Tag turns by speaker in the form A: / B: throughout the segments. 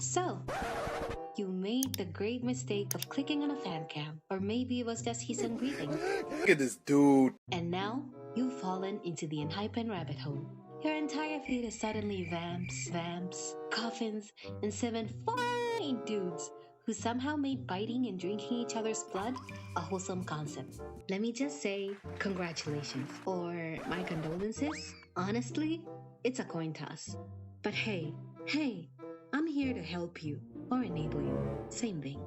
A: So, you made the great mistake of clicking on a fan cam, or maybe it was just his own breathing.
B: Look at this dude.
A: And now, you've fallen into the Enhypen rabbit hole. Your entire feed is suddenly vamps, coffins, and 7 fine dudes who somehow made biting and drinking each other's blood a wholesome concept. Let me just say, congratulations, or my condolences. Honestly, it's a coin toss. But hey, I'm here to help you, or enable you. Same thing.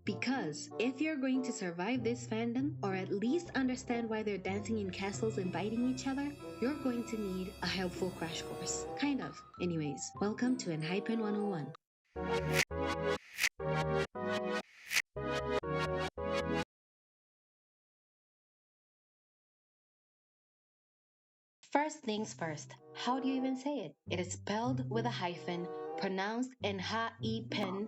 A: Because if you're going to survive this fandom, or at least understand why they're dancing in castles and biting each other, you're going to need a helpful crash course. Kind of. Anyways, welcome to Enhypen 101. First things first, how do you even say it? It is spelled with a hyphen, pronounced N-H-E-Pen,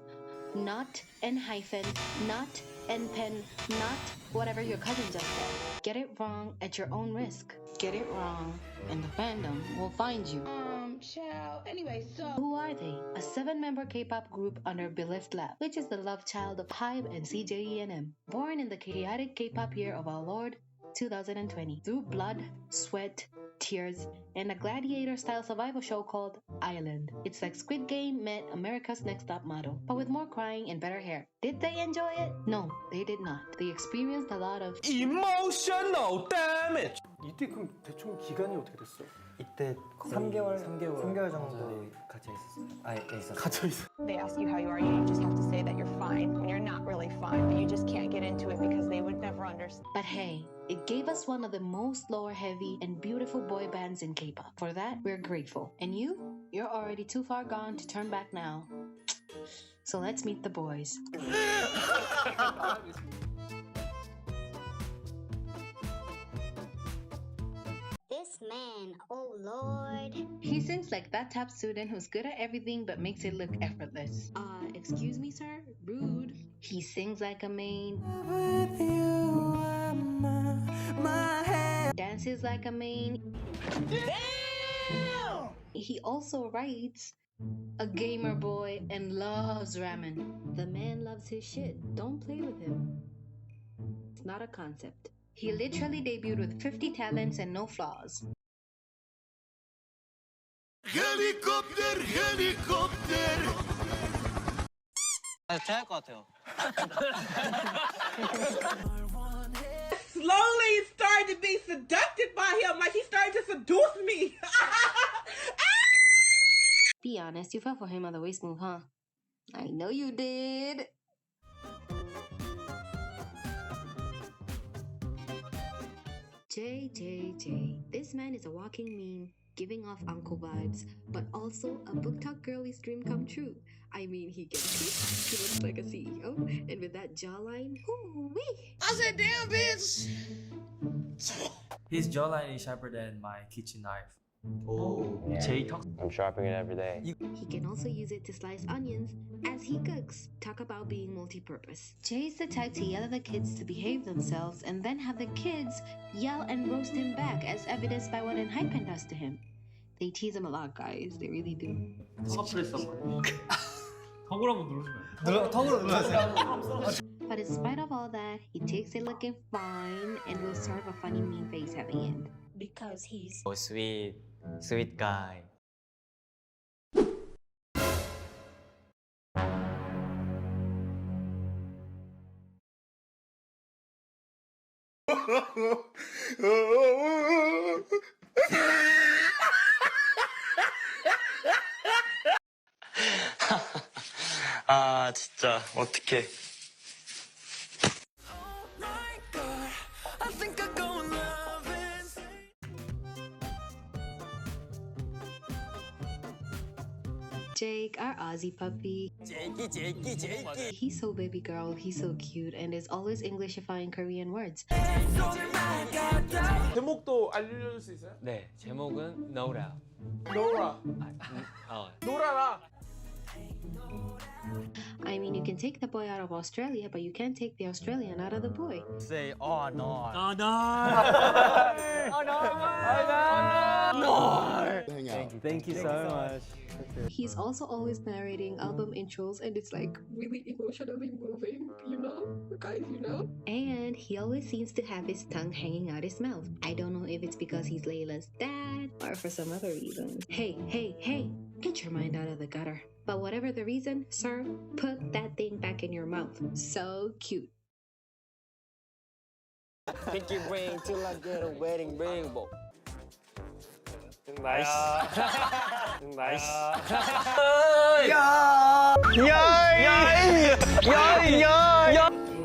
A: not N-hyphen, not N-pen, not whatever your cousin just said. Get it wrong at your own risk. Get it wrong, and the fandom will find you.
C: Child. Anyway, so
A: Who are they? A 7-member K-pop group under Belift Lab, which is the love child of HYBE and CJENM. Born in the chaotic K-pop year of our Lord, 2020, through blood, sweat, tears, and a gladiator-style survival show called Island. It's like Squid Game met America's Next Top Model, but with more crying and better hair. Did they enjoy it? No, they did not. They experienced a lot of
D: emotional damage.
E: 이때 그럼 대충 기간이 어떻게 됐어요?
F: 이때 3개월 정도 갇혀 있었어요. 있었어요.
E: 갇혀 있어.
C: they ask you how you are, you just have to say that you're fine when you're not really fine, but you just can't get into it because they would never understand.
A: But hey, it gave us one of the most lore-heavy and beautiful boy bands in K-pop. For that, we're grateful. And you're already too far gone to turn back now. So let's meet the boys.
G: This man, oh Lord.
A: He sings like that top student who's good at everything but makes it look effortless. Excuse me, sir? Rude. He sings like a main. Dances like a main. Damn! He also writes. A gamer boy and loves ramen. The man loves his shit. Don't play with him. It's not a concept. He literally debuted with 50 talents and no flaws.
D: 헬리콥터.
F: 좋아할 것 같아요.
H: Slowly started to be seduced by him, like he started to seduce me.
A: Be honest, you fell for him on the waist move, huh? I know you did. JJJ. This man is a walking meme, giving off uncle vibes, but also a book talk girlie's dream come true. I mean, he gets it. He looks like a CEO, and with that jawline, whoo-wee.
H: I said, damn, bitch.
I: His jawline is sharper than my kitchen knife.
F: Oh,
I: Jay talks.
J: I'm sharpening it every day.
A: He can also use it to slice onions as he cooks. Talk about being multi-purpose. Jay's the type to yell at the kids to behave themselves and then have the kids yell and roast him back, as evidenced by what Enhypen does to him. They tease him a lot, guys. They really do.
I: 서프레스 한번. 턱으로 한번 누르시면.
F: 턱으로 눌러주세요.
A: But in spite of all that, he takes it looking fine and will serve a funny mean face at the end.
G: Because he's
F: Oh, sweet guy. 아, 진짜 어떡해.
A: Jake, our Aussie puppy.
F: Jakey.
A: He's so baby girl, he's so cute, and is always Englishifying Korean words.
E: 제목도 알려줄 수 있어요?
F: 네, 제목은 Nora.
E: 노라. 노라라.
A: I mean, You can take the boy out of Australia, but you can't take the Australian out of the boy.
F: Say oh no.
I: Oh no!
E: Thank you so much.
A: He's also always narrating album intros, and it's like really emotionally moving, guys, And he always seems to have his tongue hanging out his mouth. I don't know if it's because he's Layla's dad or for some other reason. Hey, get your mind out of the gutter. But whatever the reason, sir, put that thing back in your mouth. So cute.
F: Pinky ring till I get a wedding ring.
E: Nice. Nice.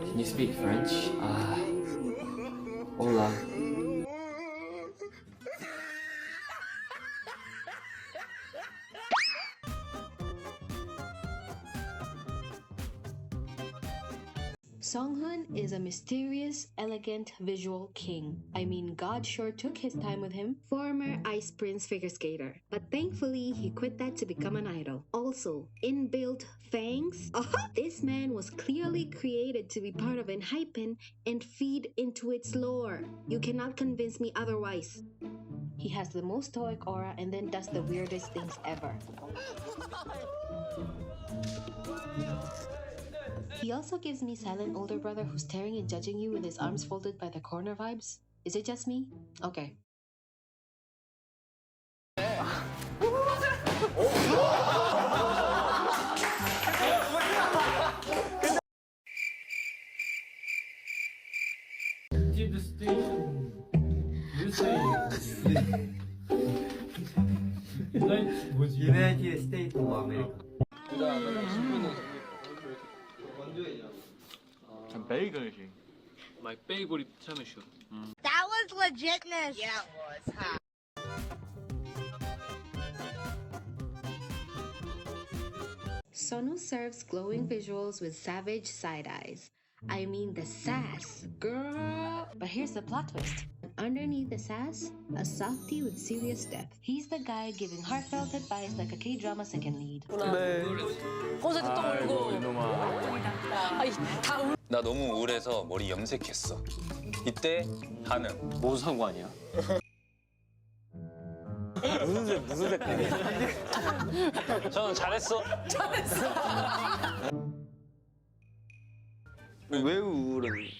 B: Can you speak French? Hola.
A: Songhoon is a mysterious, elegant visual king. I mean, God sure took his time with him. Former Ice Prince figure skater. But thankfully, he quit that to become an idol. Also, inbuilt fangs. This man was clearly created to be part of Enhypen and feed into its lore. You cannot convince me otherwise. He has the most stoic aura and then does the weirdest things ever. He also gives me silent older brother who's staring and judging you with his arms folded by the corner vibes. Is it just me? Okay.
B: 유나이티드 스테이트 오브 아메리카.
J: My favorite championship.
C: That was legitness. Yeah, it was.
A: Sonu serves glowing visuals with savage side eyes. I mean the sass, girl. But here's the plot twist. Underneath the sass, a softie with serious depth. He's the guy giving heartfelt advice like a K-drama second lead.
H: 콘서트 또 울고.
K: 나 너무 우울해서 머리 염색했어. 이때 하는
F: 뭔 상관이야? 무슨 색깔이야? 저는 잘했어. 왜 우울해?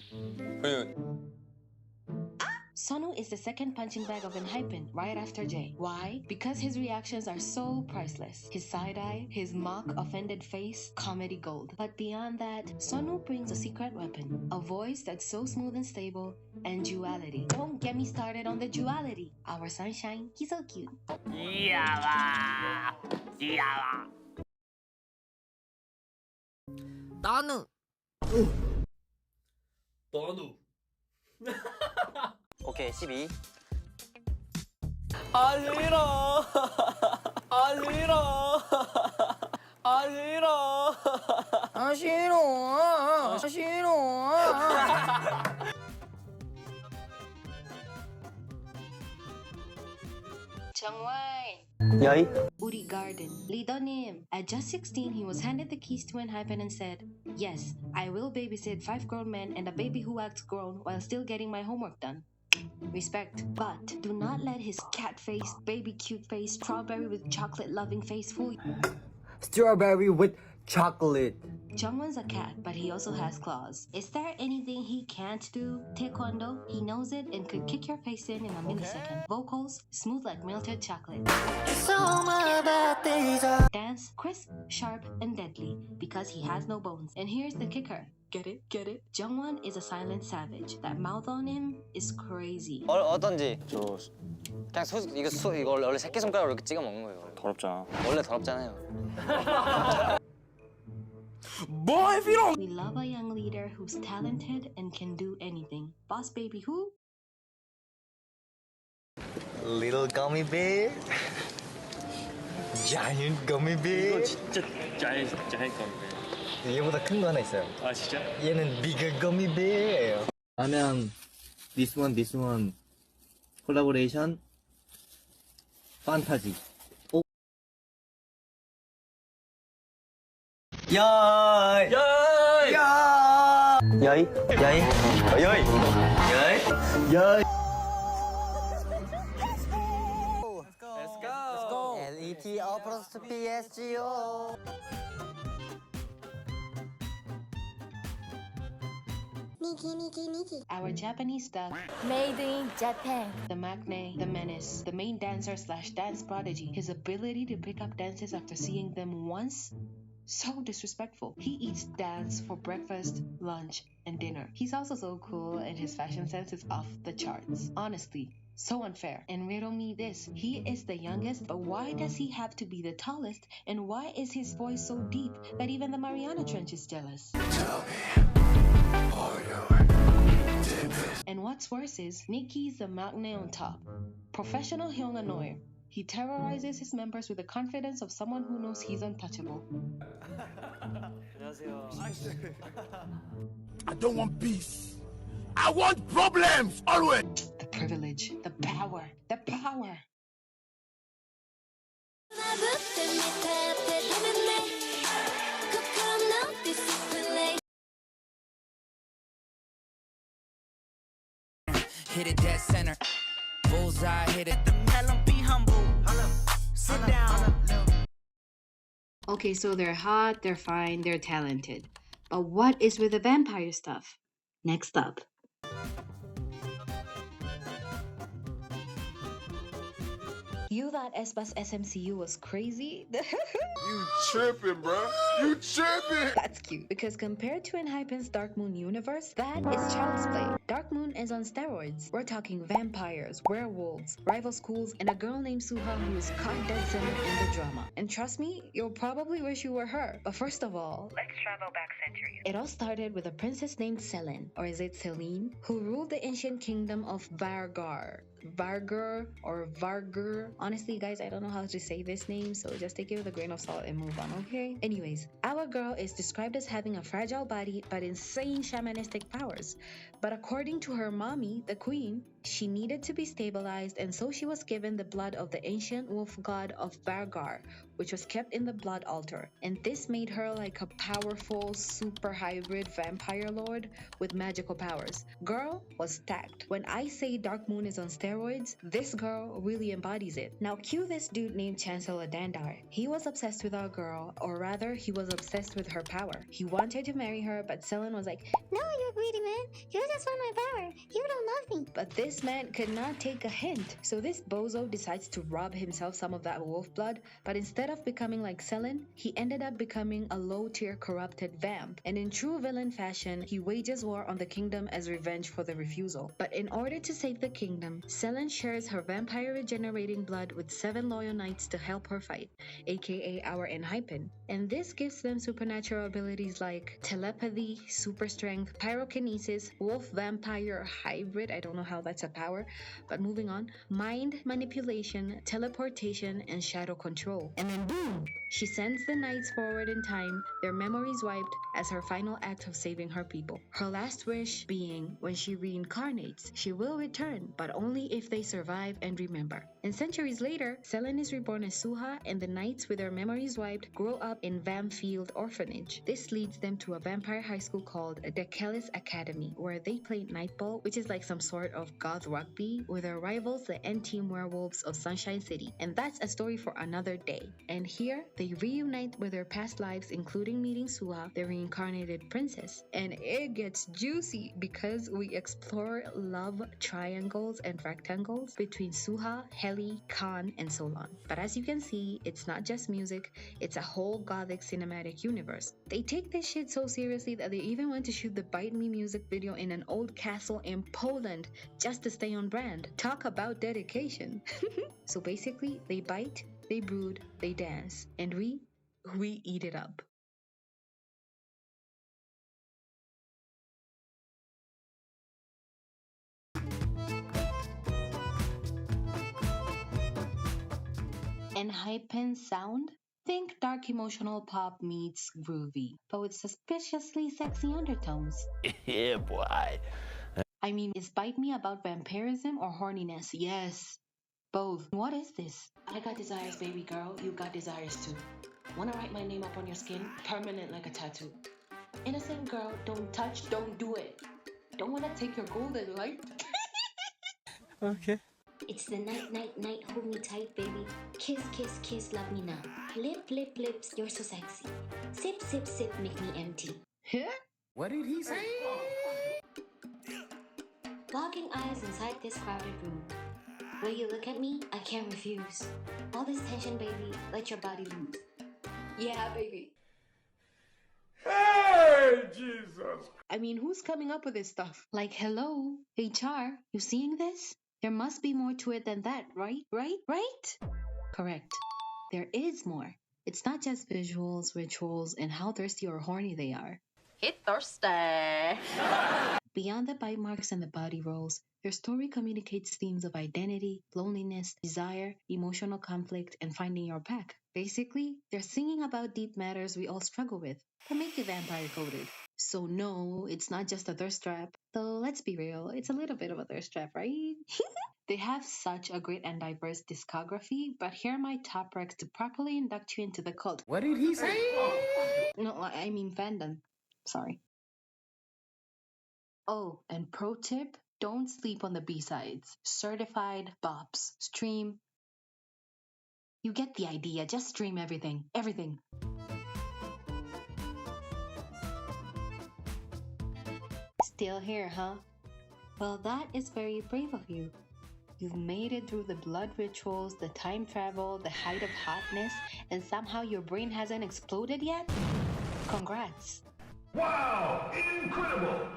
A: Sonu is the second punching bag of Enhypen, right after Jay. Why? Because his reactions are so priceless. His side-eye, his mock offended face, comedy gold. But beyond that, Sonu brings a secret weapon. A voice that's so smooth and stable, and duality. Don't get me started on the duality. Our sunshine, he's so cute.
H: 나는.
F: 오케이 12.
H: 아 싫어. 아 싫어. 아 싫어. 아 싫어. 아 싫어.
A: Jungwon.
F: 야이.
A: Uri Garden. Lidonim. At just 16, he was handed the keys to Enhypen and said, "Yes, I will babysit 5 grown men and a baby who acts grown while still getting my homework done." Respect. But do not let his cat face, baby cute face, strawberry with chocolate loving face fool you.
F: Strawberry with chocolate.
A: Jungwon's a cat, but he also has claws. Is there anything he can't do? Taekwondo, he knows it and could kick your face in a millisecond. Vocals, smooth like melted chocolate. Dance, crisp, sharp, and deadly, because he has no bones. And here's the kicker. Get it? Get it? Jungwon is a silent savage. That mouth on him is crazy.
F: 어떤지? 그냥 이거 원래 새끼손가락으로 이렇게 찍어 먹는 거예요. 더럽잖아. 원래 더럽잖아요.
D: Boy, if you don't.
A: We love a young leader who's talented and can do anything. Boss baby who?
F: Little gummy bear. Giant gummy bear.
J: 이거 진짜 giant gummy.
F: 얘보다 큰 거 하나 있어요.
J: 아 진짜?
F: 얘는 bigger gummy bear예요.
B: 나는 this one collaboration 판타지.
F: 야! 야이 야이 야이 야이 야이.
I: Let's go.
F: LET 어프로스 PSGO.
A: Our Japanese duck,
G: Made in Japan.
A: the Maknae, the menace, the main dancer slash dance prodigy. His ability to pick up dances after seeing them once? So disrespectful. He eats dance for breakfast, lunch, and dinner. He's also so cool and his fashion sense is off the charts. Honestly, so unfair. And riddle me this, he is the youngest, but why does he have to be the tallest? And why is his voice so deep that even the Mariana Trench is jealous? And what's worse is, Nikki's the Maknae on top. Professional Hyunganoi. He terrorizes his members with the confidence of someone who knows he's untouchable.
D: I don't want peace. I want problems always.
A: The privilege, the power, the power.
D: Hit it dead center. Bullseye, hit it. Tell 'em be humble. Sit down.
A: Okay, so they're hot, they're fine, they're talented. But what is with the vampire stuff? Next up. You thought Espas SMCU was crazy?
D: You tripping, bro. You tripping.
A: That's cute. Because compared to Enhypen's Dark Moon universe, that is child's play. Dark Moon is on steroids. We're talking vampires, werewolves, rival schools, and a girl named Suha who is caught dead center in the drama. And trust me, you'll probably wish you were her. But first of all, let's travel back centuries. It all started with a princess named Selene, or is it Celine, who ruled the ancient kingdom of Vargar. Vargur or Vargur. Honestly, guys, I don't know how to say this name, so just take it with a grain of salt and move on, okay? Anyways, our girl is described as having a fragile body but insane shamanistic powers. But according to her mommy, the queen, she needed to be stabilized, and so she was given the blood of the ancient wolf god of Vargar, which was kept in the blood altar. And this made her like a powerful, super hybrid vampire lord with magical powers. Girl was stacked. When I say Dark Moon is on steroids, this girl really embodies it. Now cue this dude named Chancellor Dandar. He was obsessed with our girl, or rather, he was obsessed with her power. He wanted to marry her, but Selene was like, "No, you're greedy, man. You just want my power. You don't love me." But this man could not take a hint. So this bozo decides to rob himself some of that wolf blood, but instead of becoming like Selene, he ended up becoming a low-tier corrupted vamp. And in true villain fashion, he wages war on the kingdom as revenge for the refusal. But in order to save the kingdom, Selene shares her vampire regenerating blood with 7 loyal knights to help her fight, aka our Enhypen. And this gives them supernatural abilities like telepathy, super strength, pyrokinesis, wolf vampire hybrid, I don't know how that's a power, but moving on, mind manipulation, teleportation, and shadow control. And then boom! She sends the knights forward in time, their memories wiped, as her final act of saving her people. Her last wish being, when she reincarnates, she will return, but only if they survive and remember. And centuries later, Selene is reborn as Suha, and the knights with their memories wiped grow up in Vamfield Orphanage. This leads them to a vampire high school called the Kellis Academy, where they play Nightball, which is like some sort of goth rugby, with their rivals, the N-Team Werewolves of Sunshine City. And that's a story for another day. And here, they reunite with their past lives, including meeting Suha, the reincarnated princess. And it gets juicy because we explore love triangles and rectangles between Suha, Heli, Khan, and Solon. But as you can see, it's not just music, it's a whole gothic cinematic universe. They take this shit so seriously that they even went to shoot the Bite Me music video in an old castle in Poland just to stay on brand. Talk about dedication. So basically, they bite, they brood, they dance, and we eat it up. Enhypen sound? Think dark emotional pop meets groovy, but with suspiciously sexy undertones.
J: Yeah, boy.
A: I mean, is Bite Me about vampirism or horniness? Yes, both. What is this? I got desires, baby girl. You got desires too. Wanna write my name up on your skin? Permanent like a tattoo. Innocent girl, don't touch, don't do it. Don't wanna take your golden light.
E: Okay.
G: It's the night, night, night, hold me tight, baby. Kiss, kiss, kiss, love me now. Lip, lip, lips, you're so sexy. Sip, sip, sip, make me empty.
A: Huh?
D: What did he say?
G: Locking eyes inside this crowded room. When you look at me, I can't refuse. All this tension, baby, let your body loose.
A: Yeah, baby. I mean, who's coming up with this stuff? Like, hello, HR, you seeing this? There must be more to it than that, right? Right? Correct. There is more. It's not just visuals, rituals, and how thirsty or horny they are.
H: Hit thirsty.
A: Beyond the bite marks and the body rolls, their story communicates themes of identity, loneliness, desire, emotional conflict, and finding your pack. Basically, they're singing about deep matters we all struggle with, but make you vampire coded. So no, it's not just a thirst trap. Though let's be real, it's a little bit of a thirst trap, right? They have such a great and diverse discography, but here are my top recs to properly induct you into the cult.
D: What did he say?
A: No, I mean fandom. Sorry. Oh, and pro tip, don't sleep on the B-sides. Certified bops. Stream. You get the idea. Just stream everything. Everything. Still here, huh? Well, that is very brave of you. You've made it through the blood rituals, the time travel, the height of hotness, and somehow your brain hasn't exploded yet? Congrats.
J: Wow! Incredible!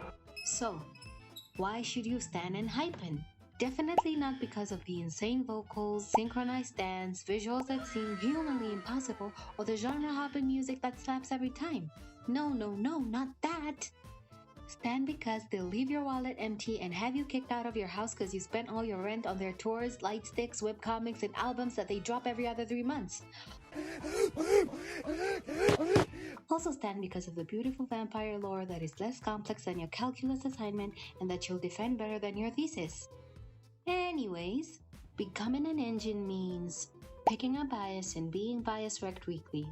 A: So, why should you stand and hypen? Definitely not because of the insane vocals, synchronized dance, visuals that seem humanly impossible, or the genre hopping music that slaps every time. No, not that. Stand because they'll leave your wallet empty and have you kicked out of your house because you spent all your rent on their tours, light sticks, webcomics, and albums that they drop every other 3 months. Also stand because of the beautiful vampire lore that is less complex than your calculus assignment and that you'll defend better than your thesis. Anyways, becoming an engine means picking a bias and being bias wrecked weekly.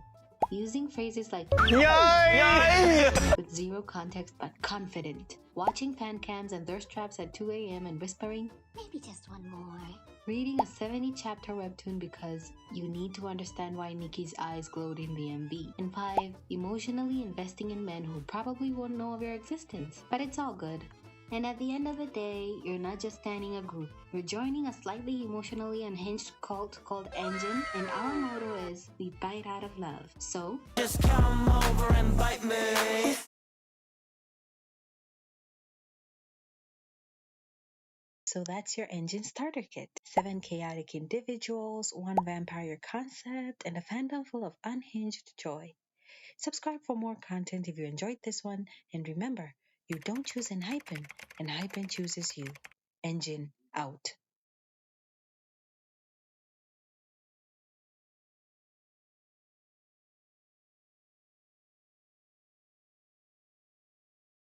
A: Using phrases like with zero context but confident. Watching fan cams and thirst traps at 2 a.m. and whispering,
G: Maybe just one more.
A: reading a 70-chapter webtoon because you need to understand why Nikki's eyes glowed in the MV. And 5, emotionally investing in men who probably won't know of your existence. But it's all good. And at the end of the day, you're not just standing a group. You're joining a slightly emotionally unhinged cult called Engine, and our motto is, we bite out of love. So,
D: Just come over and bite me.
A: So that's your Engine starter kit. 7 chaotic individuals, 1 vampire concept, and a fandom full of unhinged joy. Subscribe for more content if you enjoyed this one, and remember, you don't choose an hypen chooses you. Engine out.